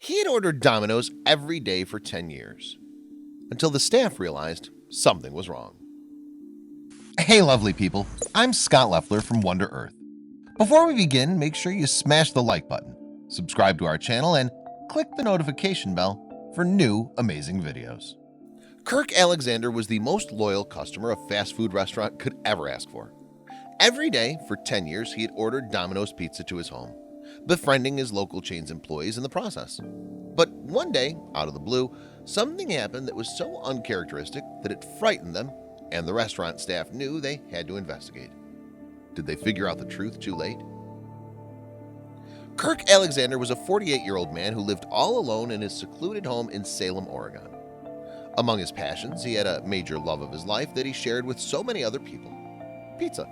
He had ordered Domino's every day for 10 years, until the staff realized something was wrong. Hey lovely people, I'm Scott Leffler from Wonder Earth. Before we begin, make sure you smash the like button, subscribe to our channel, and click the notification bell for new amazing videos. Kirk Alexander was the most loyal customer a fast food restaurant could ever ask for. Every day for 10 years, he had ordered Domino's pizza to his home, befriending his local chain's employees in the process. But one day, out of the blue, something happened that was so uncharacteristic that it frightened them, and the restaurant staff knew they had to investigate. Did they figure out the truth too late? Kirk Alexander was a 48-year-old man who lived all alone in his secluded home in Salem, Oregon. Among his passions, he had a major love of his life that he shared with so many other people: pizza.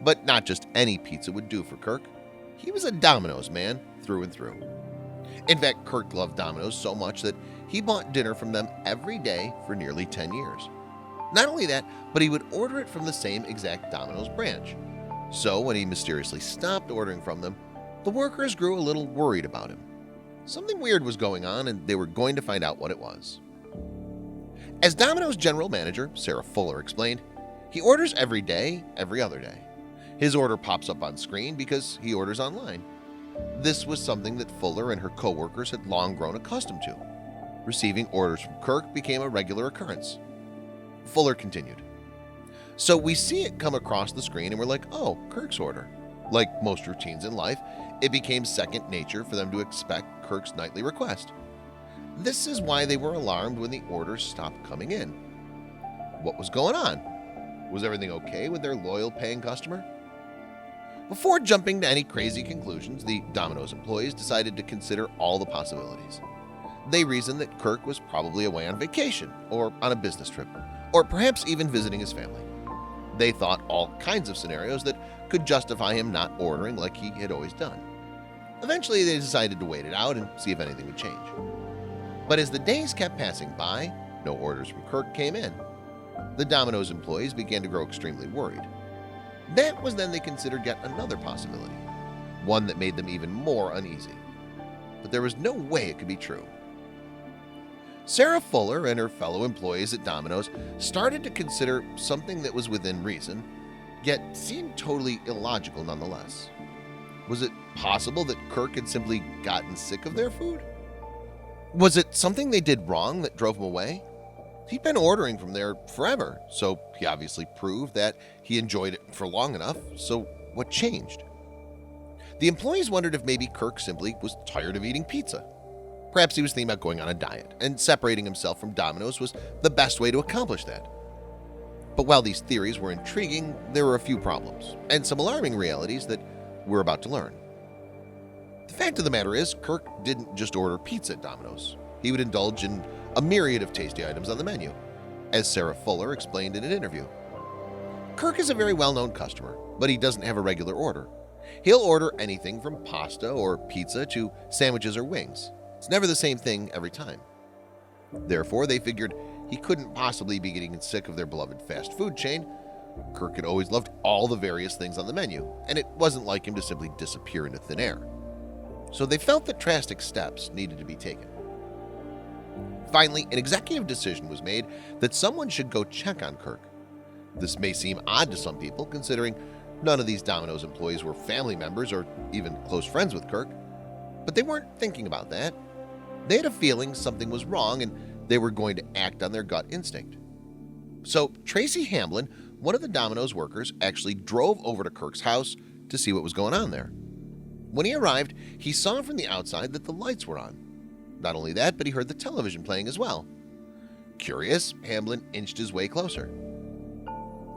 But not just any pizza would do for Kirk. He was a Domino's man through and through. In fact, Kirk loved Domino's so much that he bought dinner from them every day for nearly 10 years. Not only that, but he would order it from the same exact Domino's branch. So when he mysteriously stopped ordering from them, the workers grew a little worried about him. Something weird was going on, and they were going to find out what it was. As Domino's general manager, Sarah Fuller, explained, he orders every day, every other day. His order pops up on screen because he orders online. This was something that Fuller and her co-workers had long grown accustomed to. Receiving orders from Kirk became a regular occurrence. Fuller continued, "So we see it come across the screen and we're like, oh, Kirk's order. Like most routines in life, it became second nature for them to expect Kirk's nightly request. This is why they were alarmed when the orders stopped coming in. What was going on? Was everything okay with their loyal paying customer?" Before jumping to any crazy conclusions, the Domino's employees decided to consider all the possibilities. They reasoned that Kirk was probably away on vacation or on a business trip, or perhaps even visiting his family. They thought all kinds of scenarios that could justify him not ordering like he had always done. Eventually, they decided to wait it out and see if anything would change. But as the days kept passing by, no orders from Kirk came in. The Domino's employees began to grow extremely worried. That was then they considered yet another possibility, one that made them even more uneasy. But there was no way it could be true. Sarah Fuller and her fellow employees at Domino's started to consider something that was within reason, yet seemed totally illogical nonetheless. Was it possible that Kirk had simply gotten sick of their food? Was it something they did wrong that drove him away? He'd been ordering from there forever, so he obviously proved that he enjoyed it for long enough, so what changed? The employees wondered if maybe Kirk simply was tired of eating pizza. Perhaps he was thinking about going on a diet, and separating himself from Domino's was the best way to accomplish that. But while these theories were intriguing, there were a few problems, and some alarming realities that we're about to learn. The fact of the matter is, Kirk didn't just order pizza at Domino's. He would indulge in a myriad of tasty items on the menu, as Sarah Fuller explained in an interview. Kirk is a very well-known customer, but he doesn't have a regular order. He'll order anything from pasta or pizza to sandwiches or wings. It's never the same thing every time. Therefore, they figured he couldn't possibly be getting sick of their beloved fast food chain. Kirk had always loved all the various things on the menu, and it wasn't like him to simply disappear into thin air. So they felt that drastic steps needed to be taken. Finally, an executive decision was made that someone should go check on Kirk. This may seem odd to some people, considering none of these Domino's employees were family members or even close friends with Kirk, but they weren't thinking about that. They had a feeling something was wrong and they were going to act on their gut instinct. So Tracy Hamblin, one of the Domino's workers, actually drove over to Kirk's house to see what was going on there. When he arrived, he saw from the outside that the lights were on. Not only that, but he heard the television playing as well. Curious, Hamblin inched his way closer.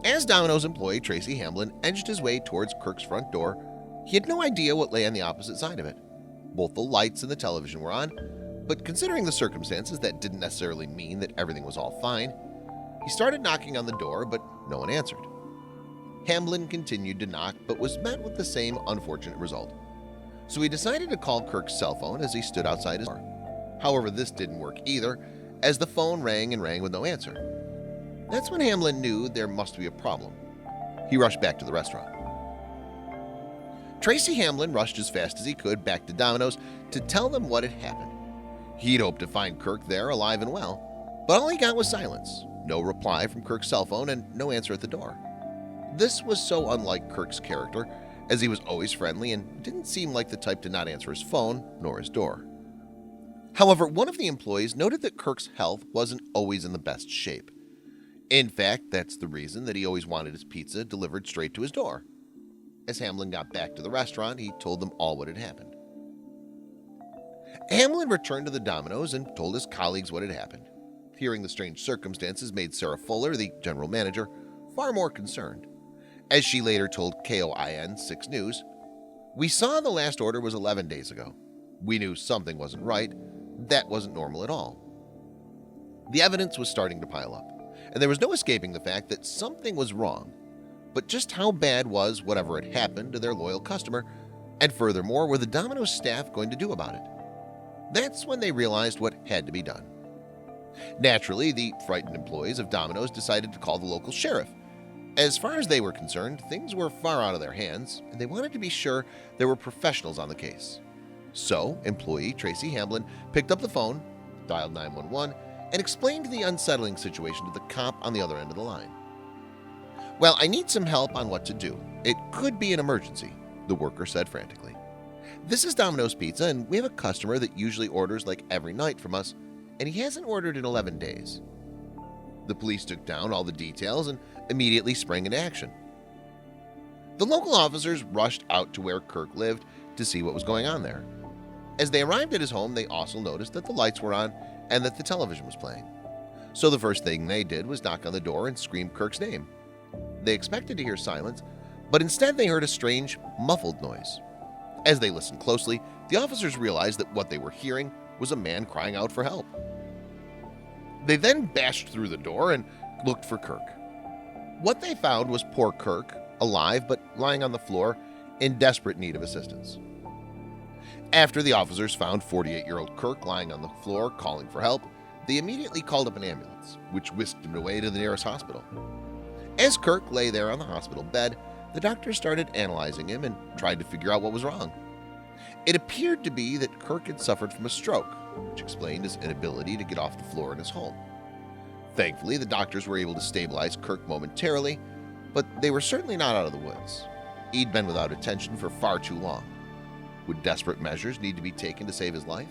As Domino's employee Tracy Hamblin edged his way towards Kirk's front door, he had no idea what lay on the opposite side of it. Both the lights and the television were on, but considering the circumstances, that didn't necessarily mean that everything was all fine. He started knocking on the door, but no one answered. Hamblin continued to knock, but was met with the same unfortunate result. So he decided to call Kirk's cell phone as he stood outside his door. However, this didn't work either, as the phone rang and rang with no answer. That's when Hamblin knew there must be a problem. He rushed back to the restaurant. Tracy Hamblin rushed as fast as he could back to Domino's to tell them what had happened. He'd hoped to find Kirk there alive and well, but all he got was silence, no reply from Kirk's cell phone and no answer at the door. This was so unlike Kirk's character, as he was always friendly and didn't seem like the type to not answer his phone nor his door. However, one of the employees noted that Kirk's health wasn't always in the best shape. In fact, that's the reason that he always wanted his pizza delivered straight to his door. As Hamlin got back to the restaurant, he told them all what had happened. Hamlin returned to the Domino's and told his colleagues what had happened. Hearing the strange circumstances made Sarah Fuller, the general manager, far more concerned. As she later told KOIN 6 News, "We saw the last order was 11 days ago. We knew something wasn't right. That wasn't normal at all." The evidence was starting to pile up, and there was no escaping the fact that something was wrong. But just how bad was whatever had happened to their loyal customer, and furthermore, were the Domino's staff going to do about it? That's when they realized what had to be done. Naturally, the frightened employees of Domino's decided to call the local sheriff. As far as they were concerned, things were far out of their hands, and they wanted to be sure there were professionals on the case. So, employee Tracy Hamlin picked up the phone, dialed 911, and explained the unsettling situation to the cop on the other end of the line. "Well, I need some help on what to do. It could be an emergency," the worker said frantically. "This is Domino's Pizza, and we have a customer that usually orders like every night from us, and he hasn't ordered in 11 days. The police took down all the details and immediately sprang into action. The local officers rushed out to where Kirk lived to see what was going on there. As they arrived at his home, they also noticed that the lights were on and that the television was playing. So the first thing they did was knock on the door and scream Kirk's name. They expected to hear silence, but instead they heard a strange, muffled noise. As they listened closely, the officers realized that what they were hearing was a man crying out for help. They then bashed through the door and looked for Kirk. What they found was poor Kirk, alive but lying on the floor in desperate need of assistance. After the officers found 48-year-old Kirk lying on the floor calling for help, they immediately called up an ambulance, which whisked him away to the nearest hospital. As Kirk lay there on the hospital bed, the doctors started analyzing him and tried to figure out what was wrong. It appeared to be that Kirk had suffered from a stroke, which explained his inability to get off the floor in his home. Thankfully, the doctors were able to stabilize Kirk momentarily, but they were certainly not out of the woods. He'd been without attention for far too long. Would desperate measures need to be taken to save his life?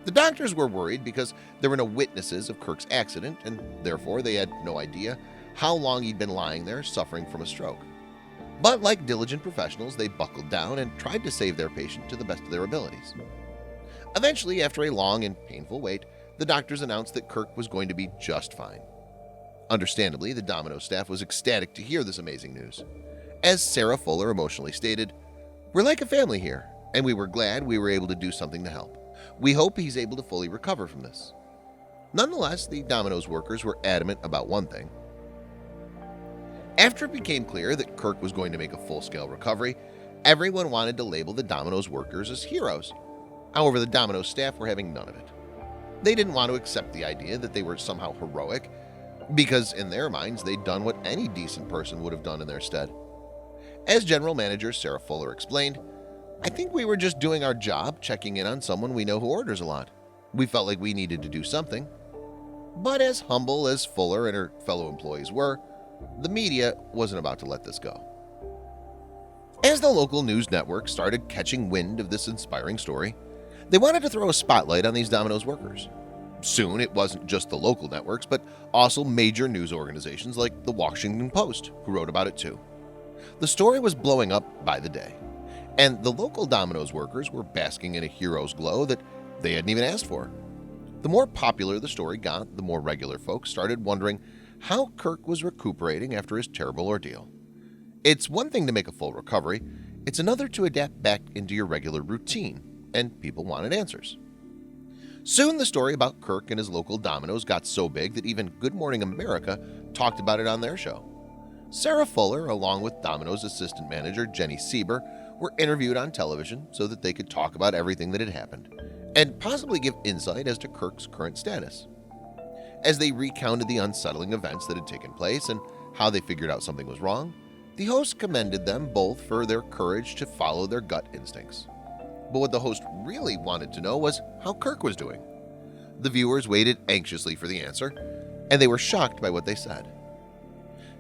The doctors were worried because there were no witnesses of Kirk's accident, and therefore they had no idea how long he'd been lying there suffering from a stroke. But like diligent professionals, they buckled down and tried to save their patient to the best of their abilities. Eventually, after a long and painful wait, the doctors announced that Kirk was going to be just fine. Understandably, the Domino staff was ecstatic to hear this amazing news. As Sarah Fuller emotionally stated, "We're like a family here, and we were glad we were able to do something to help. We hope he's able to fully recover from this." Nonetheless, the Domino's workers were adamant about one thing. After it became clear that Kirk was going to make a full-scale recovery, everyone wanted to label the Domino's workers as heroes. However, the Domino's staff were having none of it. They didn't want to accept the idea that they were somehow heroic, because in their minds they'd done what any decent person would have done in their stead. As General Manager Sarah Fuller explained, "I think we were just doing our job, checking in on someone we know who orders a lot. We felt like we needed to do something." But as humble as Fuller and her fellow employees were, the media wasn't about to let this go. As the local news network started catching wind of this inspiring story, they wanted to throw a spotlight on these Domino's workers. Soon it wasn't just the local networks, but also major news organizations like the Washington Post, who wrote about it too. The story was blowing up by the day, and the local Domino's workers were basking in a hero's glow that they hadn't even asked for. The more popular the story got, the more regular folks started wondering how Kirk was recuperating after his terrible ordeal. It's one thing to make a full recovery, it's another to adapt back into your regular routine, and people wanted answers. Soon the story about Kirk and his local Domino's got so big that even Good Morning America talked about it on their show. Sarah Fuller, along with Domino's assistant manager Jenny Sieber, were interviewed on television so that they could talk about everything that had happened, and possibly give insight as to Kirk's current status. As they recounted the unsettling events that had taken place and how they figured out something was wrong, the host commended them both for their courage to follow their gut instincts. But what the host really wanted to know was how Kirk was doing. The viewers waited anxiously for the answer, and they were shocked by what they said.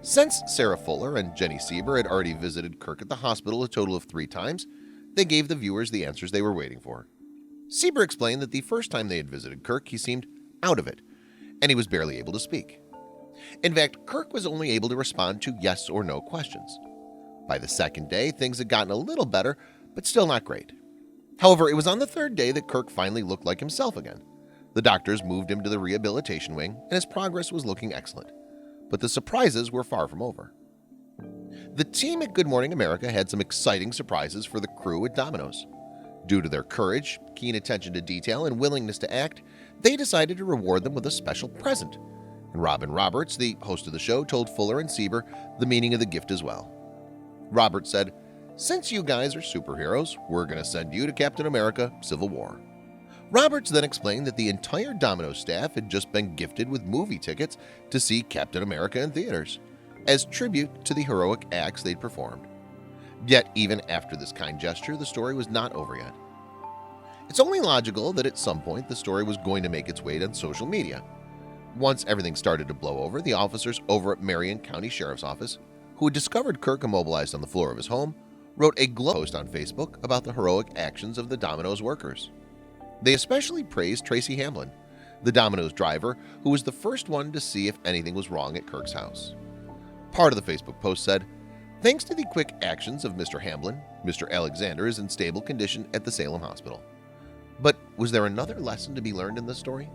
Since Sarah Fuller and Jenny Sieber had already visited Kirk at the hospital a total of 3 times, they gave the viewers the answers they were waiting for. Sieber explained that the first time they had visited Kirk, he seemed out of it, and he was barely able to speak. In fact, Kirk was only able to respond to yes or no questions. By the second day, things had gotten a little better, but still not great. However, it was on the 3rd day that Kirk finally looked like himself again. The doctors moved him to the rehabilitation wing, and his progress was looking excellent. But the surprises were far from over. The team at Good Morning America had some exciting surprises for the crew at Domino's. Due to their courage, keen attention to detail, and willingness to act, they decided to reward them with a special present. And Robin Roberts, the host of the show, told Fuller and Sieber the meaning of the gift as well. Roberts said, "Since you guys are superheroes, we're going to send you to Captain America: Civil War." Roberts then explained that the entire Domino staff had just been gifted with movie tickets to see Captain America in theaters, as tribute to the heroic acts they'd performed. Yet, even after this kind gesture, the story was not over yet. It's only logical that at some point the story was going to make its way on social media. Once everything started to blow over, the officers over at Marion County Sheriff's Office, who had discovered Kirk immobilized on the floor of his home, wrote a glowing post on Facebook about the heroic actions of the Domino's workers. They especially praised Tracy Hamlin, the Domino's driver, who was the first one to see if anything was wrong at Kirk's house. Part of the Facebook post said, "Thanks to the quick actions of Mr. Hamlin, Mr. Alexander is in stable condition at the Salem Hospital." But was there another lesson to be learned in this story?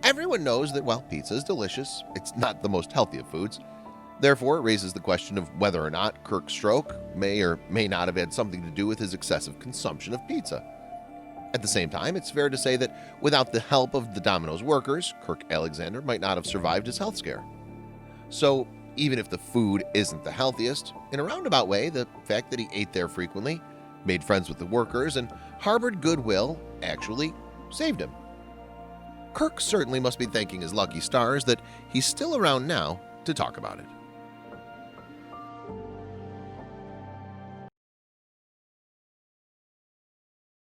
Everyone knows that while pizza is delicious, it's not the most healthy of foods. Therefore, it raises the question of whether or not Kirk's stroke may or may not have had something to do with his excessive consumption of pizza. At the same time, it's fair to say that without the help of the Domino's workers, Kirk Alexander might not have survived his health scare. So, even if the food isn't the healthiest, in a roundabout way, the fact that he ate there frequently, made friends with the workers, and harbored goodwill actually saved him. Kirk certainly must be thanking his lucky stars that he's still around now to talk about it.